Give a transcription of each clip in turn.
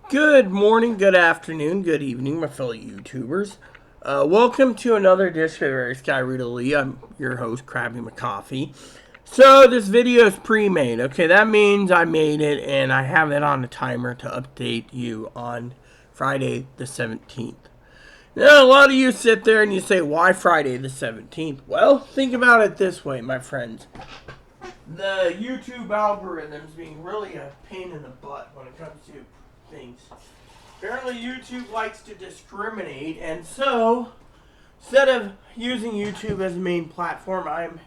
Good morning, good afternoon, good evening, my fellow YouTubers. Welcome to another edition of Eric Skyreader Lee. I'm your host, Krabby McCoffee. So this video is pre-made. Okay, that means I made it and I have it on a timer to update you on Friday the 17th. Now, a lot of you sit there and you say, why Friday the 17th? Well, think about it this way, my friends. The YouTube algorithm's being really a pain in the butt when it comes to things. Apparently YouTube likes to discriminate, and so instead of using YouTube as a main platform, I'm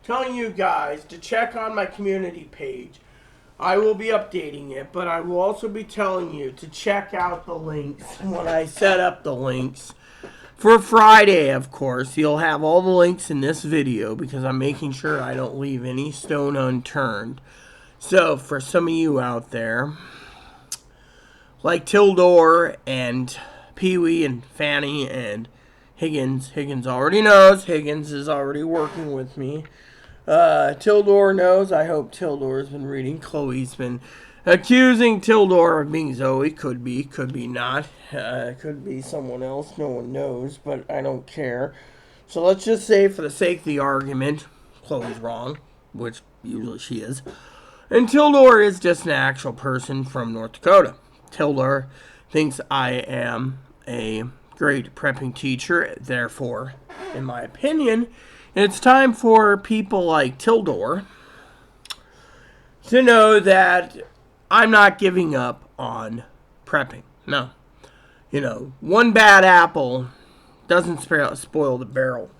telling you guys to check on my community page. I will be updating it, but I will also be telling you to check out the links when I set up the links. For Friday, of course, you'll have all the links in this video because I'm making sure I don't leave any stone unturned. So, for some of you out there, like Tildor and Pee-wee and Fanny and Higgins already knows. Higgins is already working with me. Tildor knows. I hope Tildor's been reading. Chloe's been accusing Tildor of being Zoe. Could be not. Could be someone else. No one knows, but I don't care. So let's just say, for the sake of the argument, Chloe's wrong, which usually she is. And Tildor is just an actual person from North Dakota. Tildor thinks I am a great prepping teacher. Therefore, in my opinion, it's time for people like Tildor to know that I'm not giving up on prepping. No. One bad apple doesn't spoil the barrel,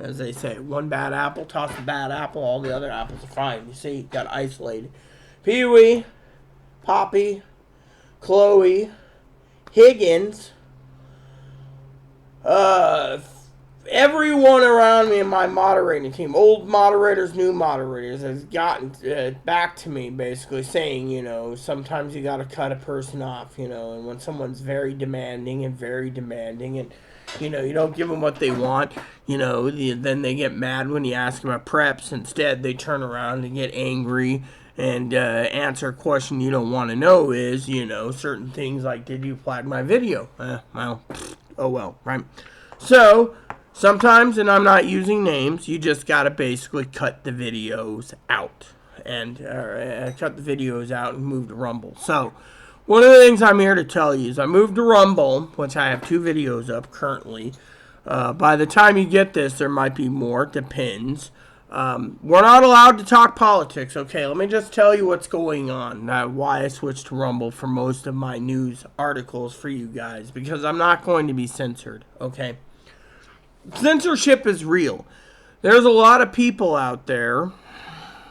as they say. One bad apple, toss the bad apple, all the other apples are fine. You see, got isolated. Pee-wee, Poppy, Chloe, Higgins, everyone around me in my moderating team, old moderators, new moderators, has gotten back to me basically saying, sometimes you got to cut a person off, and when someone's very demanding and you don't give them what they want, then they get mad when you ask them about preps. Instead, they turn around and get angry and answer a question you don't want to know is, certain things like, did you flag my video? Oh well, right? So, sometimes, and I'm not using names, you just got to basically cut the videos out. And cut the videos out and move to Rumble. So, one of the things I'm here to tell you is I moved to Rumble, which I have 2 videos up currently. By the time you get this, there might be more. Depends. We're not allowed to talk politics, okay? Let me just tell you what's going on. Why I switched to Rumble for most of my news articles for you guys. Because I'm not going to be censored, okay? Censorship is real. There's a lot of people out there,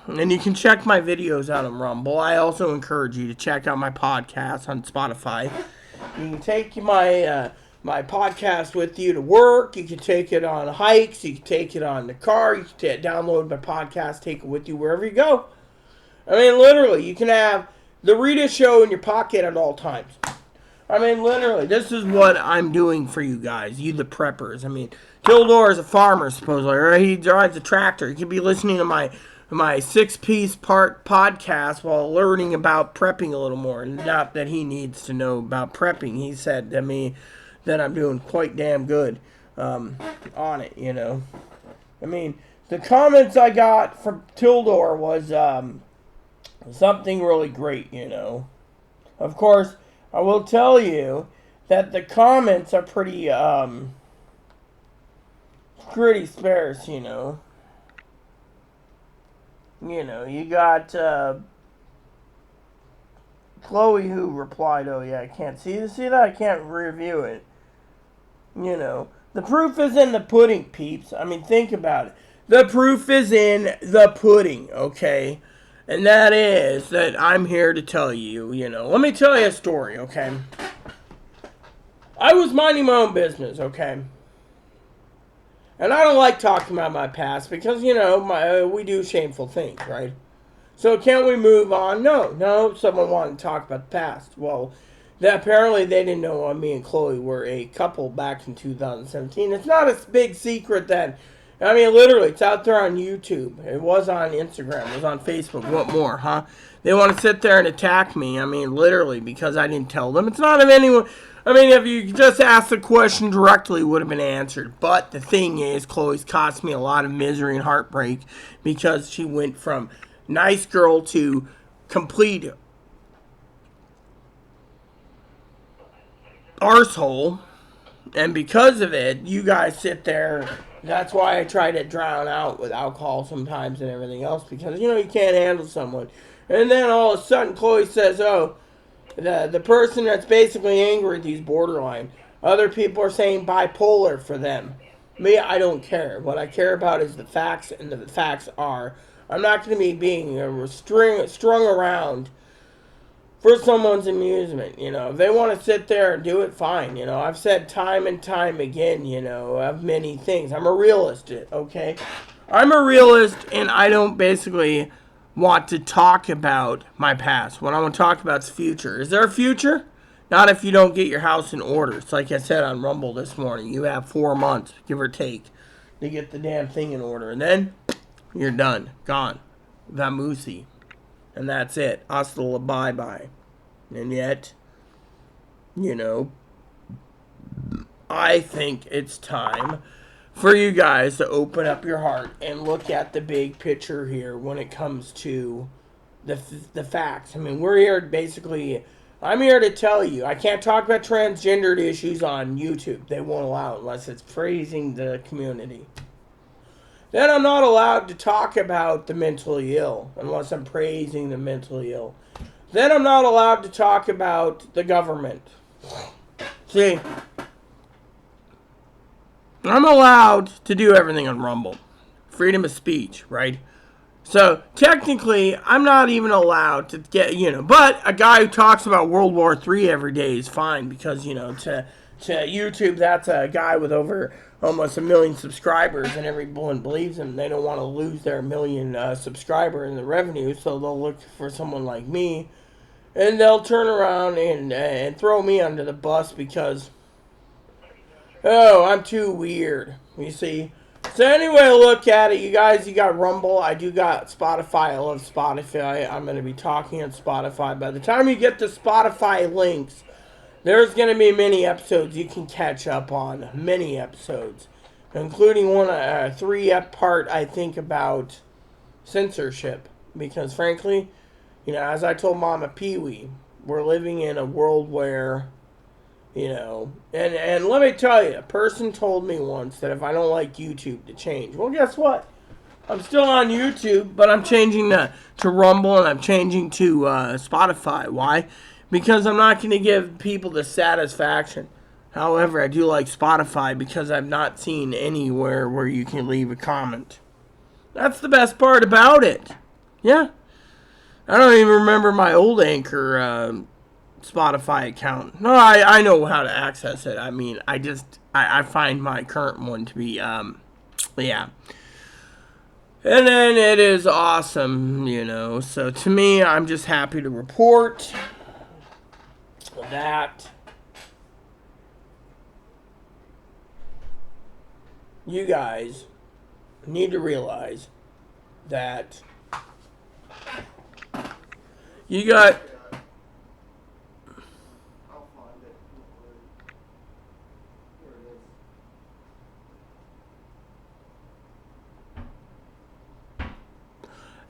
and you can check my videos out on Rumble. I also encourage you to check out my podcast on Spotify. You can take my podcast with you to work. You can take it on hikes. You can take it on the car. You can download my podcast, take it with you wherever you go. I mean, literally, you can have the Rita Show in your pocket at all times. I mean, literally, this is what I'm doing for you guys, you the preppers. I mean, Tildor is a farmer, supposedly, or he drives a tractor. You could be listening to my 6-piece part podcast while learning about prepping a little more. Not that he needs to know about prepping. He said to me that I'm doing quite damn good on it, I mean, the comments I got from Tildor was something really great, Of course, I will tell you that the comments are pretty sparse, You you got Chloe who replied, oh yeah, I can't see that? I can't review it. The proof is in the pudding, peeps. I mean, think about it. The proof is in the pudding, okay? And that is that I'm here to tell you, Let me tell you a story, okay? I was minding my own business, okay? And I don't like talking about my past because, we do shameful things, right? So can't we move on? No, someone wanted to talk about the past. Well, apparently they didn't know me and Chloe were a couple back in 2017. It's not a big secret that I mean, literally, it's out there on YouTube. It was on Instagram. It was on Facebook. What more, huh? They want to sit there and attack me. I mean, literally, because I didn't tell them. It's not of anyone. I mean, if you just asked the question directly, it would have been answered. But the thing is, Chloe's cost me a lot of misery and heartbreak because she went from nice girl to complete arsehole. And because of it, you guys sit there. That's why I try to drown out with alcohol sometimes and everything else. Because, you can't handle someone. And then all of a sudden, Chloe says, oh, the person that's basically angry at these borderline. Other people are saying bipolar for them. Me, I don't care. What I care about is the facts, and the facts are, I'm not going to be being strung around for someone's amusement. If they want to sit there and do it, fine. I've said time and time again, of many things. I'm a realist, okay? I'm a realist, and I don't basically want to talk about my past. What I want to talk about is future. Is there a future? Not if you don't get your house in order. It's like I said on Rumble this morning. You have 4 months, give or take, to get the damn thing in order. And then you're done. Gone. Vamoose. And that's it. Hasta la bye-bye. And yet, I think it's time for you guys to open up your heart and look at the big picture here when it comes to the facts. I mean, we're here basically, I'm here to tell you, I can't talk about transgendered issues on YouTube. They won't allow it unless it's praising the community. Then I'm not allowed to talk about the mentally ill unless I'm praising the mentally ill. Then I'm not allowed to talk about the government. See, I'm allowed to do everything on Rumble. Freedom of speech, right? So, technically, I'm not even allowed to get, but a guy who talks about World War III every day is fine because, to YouTube, that's a guy with over almost 1 million subscribers and everyone believes him. They don't want to lose their 1 million subscriber in the revenue, so they'll look for someone like me, and they'll turn around and throw me under the bus because, oh, I'm too weird, you see. So anyway, look at it. You guys, you got Rumble. I do got Spotify. I love Spotify. I'm going to be talking on Spotify. By the time you get the Spotify links, there's going to be many episodes you can catch up on. Many episodes. Including one, 3-part, I think, about censorship. Because frankly, as I told Mama Pee-wee, we're living in a world where, and let me tell you, a person told me once that if I don't like YouTube, to change. Well, guess what? I'm still on YouTube, but I'm changing to Rumble, and I'm changing to Spotify. Why? Because I'm not going to give people the satisfaction. However, I do like Spotify because I've not seen anywhere where you can leave a comment. That's the best part about it. Yeah. I don't even remember my old Anchor Spotify account. No, I know how to access it. I mean, I find my current one to be, yeah. And then it is awesome, So to me, I'm just happy to report that you guys need to realize that you got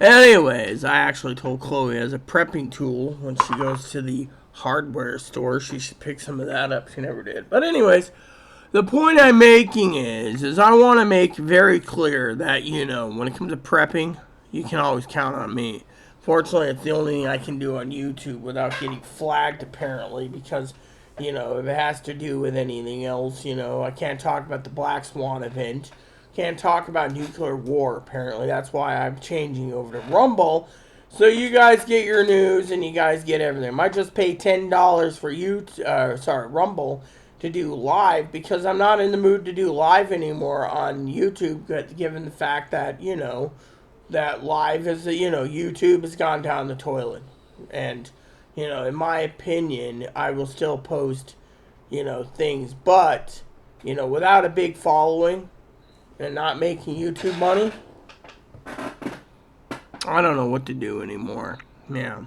anyways, I actually told Chloe as a prepping tool when she goes to the hardware store, she should pick some of that up. She never did. But anyways, the point I'm making is I want to make very clear that, when it comes to prepping, you can always count on me. Fortunately, it's the only thing I can do on YouTube without getting flagged, apparently, because, if it has to do with anything else, I can't talk about the Black Swan event. Can't talk about nuclear war, apparently. That's why I'm changing over to Rumble. So you guys get your news and you guys get everything. I might just pay $10 for Rumble to do live because I'm not in the mood to do live anymore on YouTube, given the fact that, that live is, YouTube has gone down the toilet. And, in my opinion, I will still post, things. But, without a big following, and not making YouTube money, I don't know what to do anymore. Yeah.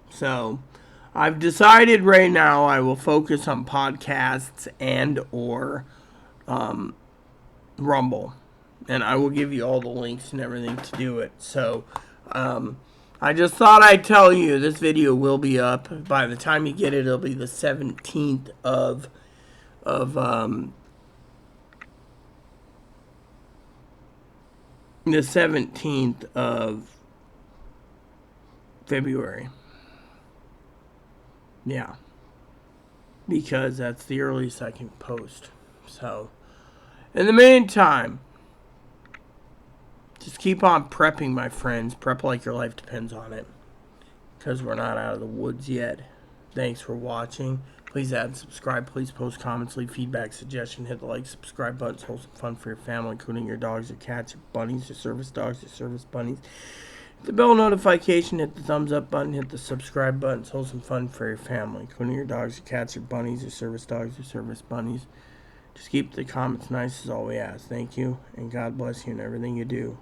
So, I've decided right now I will focus on podcasts and or Rumble. And I will give you all the links and everything to do it. So, I just thought I'd tell you this video will be up. By the time you get it, it'll be the 17th of the 17th of February. Yeah. Because that's the earliest I can post. So, in the meantime, just keep on prepping, my friends. Prep like your life depends on it. Because we're not out of the woods yet. Thanks for watching. Please add and subscribe. Please post comments, leave feedback, suggestion. Hit the like, subscribe button. Hold some fun for your family, including your dogs, your cats, your bunnies, your service dogs, your service bunnies. Hit the bell notification. Hit the thumbs up button. Hit the subscribe button. Hold some fun for your family, including your dogs, your cats, your bunnies, your service dogs, your service bunnies. Just keep the comments nice is all we ask. Thank you, and God bless you in everything you do.